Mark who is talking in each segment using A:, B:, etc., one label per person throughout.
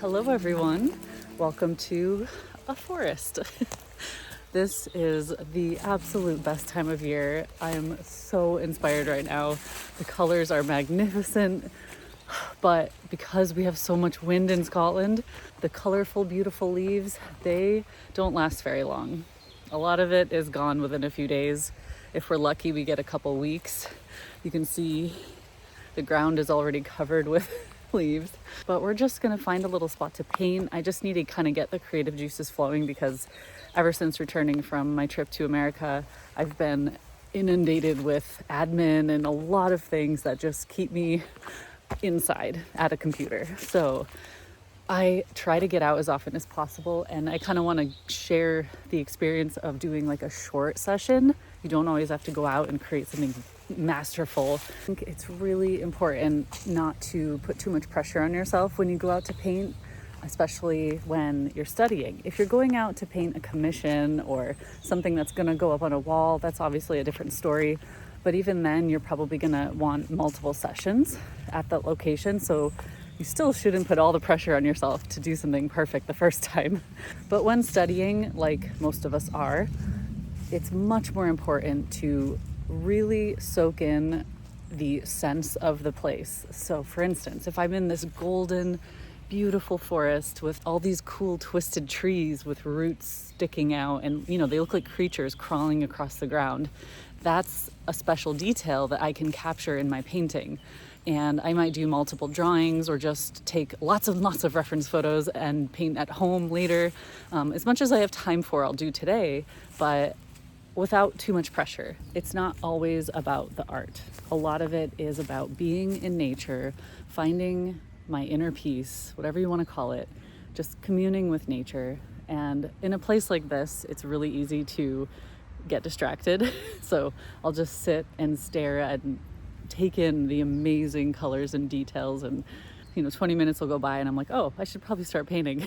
A: Hello everyone, welcome to a forest. This is the absolute best time of year. I am so inspired right now. The colors are magnificent, but because we have so much wind in Scotland, the colorful, beautiful leaves, they don't last very long. A lot of it is gone within a few days. If we're lucky, we get a couple weeks. You can see the ground is already covered with leaves, but we're just gonna find a little spot to paint. I just need to kind of get the creative juices flowing because ever since returning from my trip to America, I've been inundated with admin and a lot of things that just keep me inside at a computer. So I try to get out as often as possible, and I kind of want to share the experience of doing like a short session. You don't always have to go out and create something masterful. I think it's really important not to put too much pressure on yourself when you go out to paint, especially when you're studying. If you're going out to paint a commission or something that's going to go up on a wall, that's obviously a different story. But even then, you're probably going to want multiple sessions at that location. So you still shouldn't put all the pressure on yourself to do something perfect the first time. But when studying, like most of us are, it's much more important to really soak in the sense of the place. So for instance, if I'm in this golden, beautiful forest with all these cool twisted trees with roots sticking out and, you know, they look like creatures crawling across the ground, that's a special detail that I can capture in my painting. And I might do multiple drawings or just take lots and lots of reference photos and paint at home later. As much as I have time for, I'll do today, but without too much pressure. It's not always about the art. A lot of it is about being in nature, finding my inner peace, whatever you want to call it, just communing with nature. And in a place like this, it's really easy to get distracted. So I'll just sit and stare and take in the amazing colors and details, and 20 minutes will go by and I'm like, oh, I should probably start painting.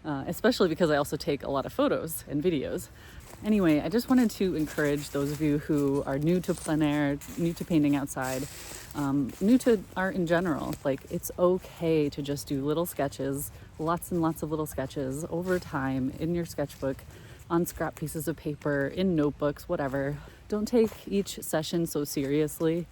A: Especially because I also take a lot of photos and videos. Anyway, I just wanted to encourage those of you who are new to plein air, new to painting outside, new to art in general. Like, it's okay to just do little sketches, lots and lots of little sketches over time in your sketchbook, on scrap pieces of paper, in notebooks, whatever. Don't take each session so seriously.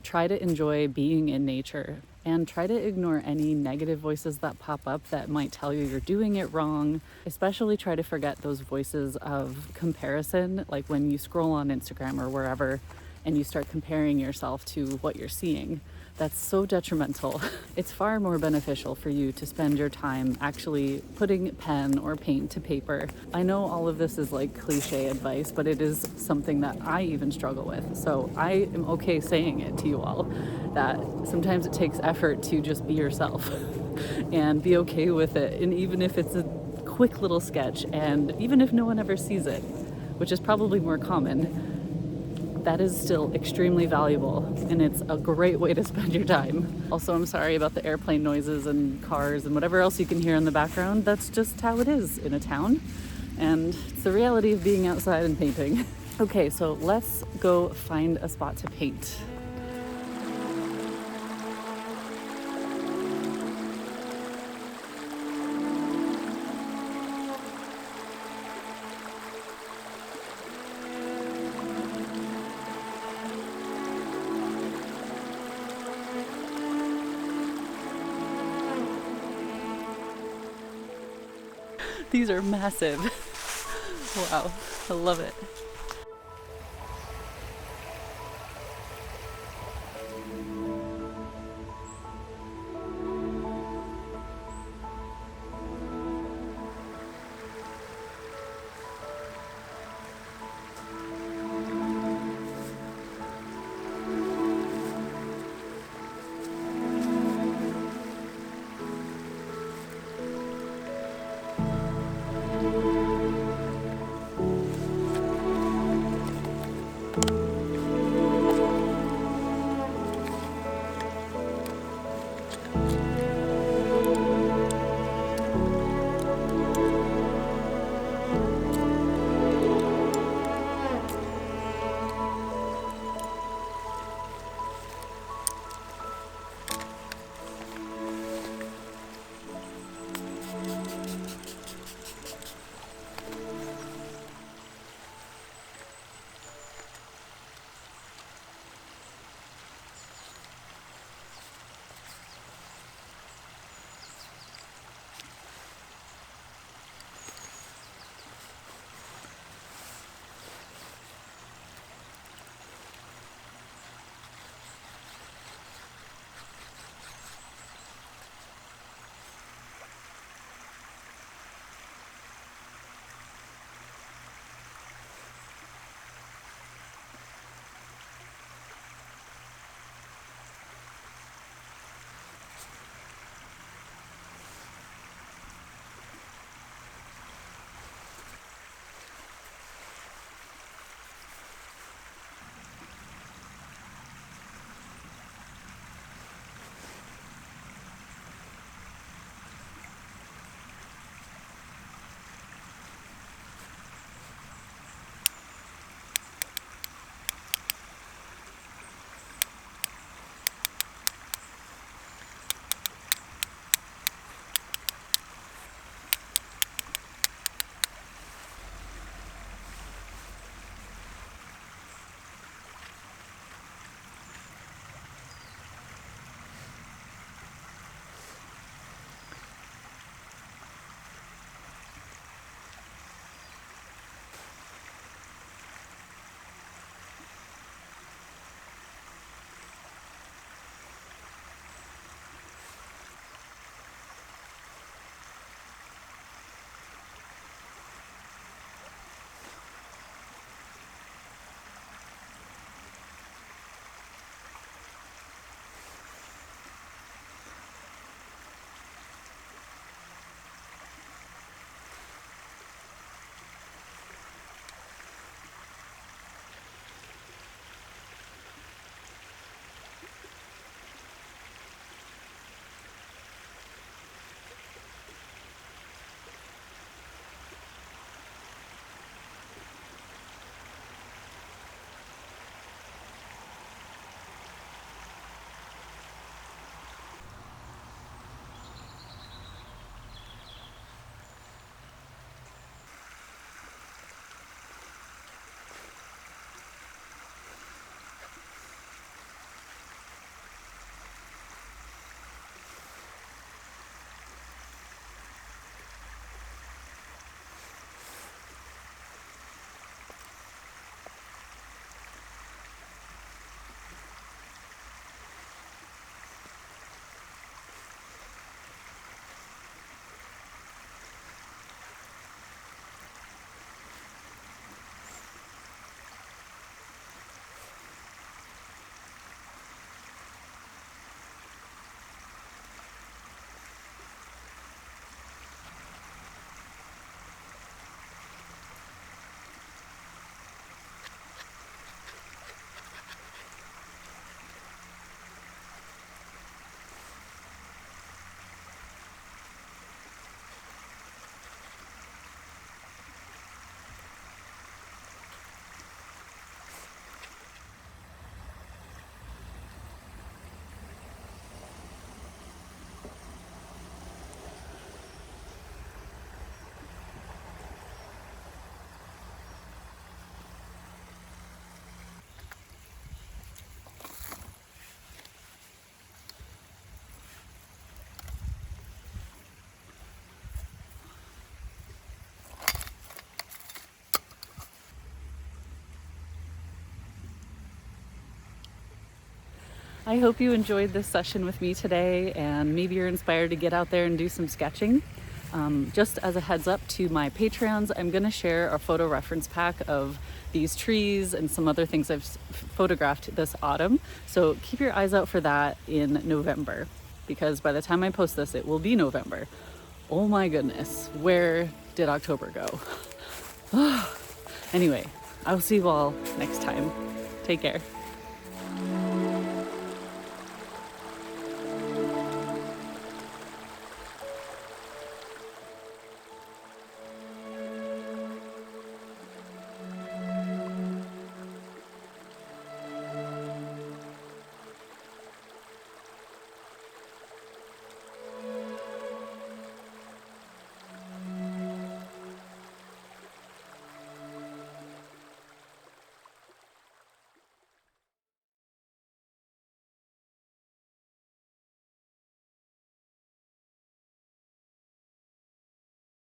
A: Try to enjoy being in nature and try to ignore any negative voices that pop up that might tell you you're doing it wrong. Especially try to forget those voices of comparison, like when you scroll on Instagram or wherever and you start comparing yourself to what you're seeing. That's so detrimental. It's far more beneficial for you to spend your time actually putting pen or paint to paper. I know all of this is like cliche advice, but it is something that I even struggle with. So I am okay saying it to you all, that sometimes it takes effort to just be yourself and be okay with it. And even if it's a quick little sketch, and even if no one ever sees it, which is probably more common, that is still extremely valuable, and it's a great way to spend your time. Also, I'm sorry about the airplane noises and cars and whatever else you can hear in the background. That's just how it is in a town, and it's the reality of being outside and painting. Okay, so let's go find a spot to paint. These are massive. Wow, I love it. I hope you enjoyed this session with me today, and maybe you're inspired to get out there and do some sketching. Just as a heads up to my Patreons, I'm going to share a photo reference pack of these trees and some other things I've photographed this autumn. So keep your eyes out for that in November, because by the time I post this, it will be November. Oh my goodness, where did October go? Anyway, I'll see you all next time. Take care.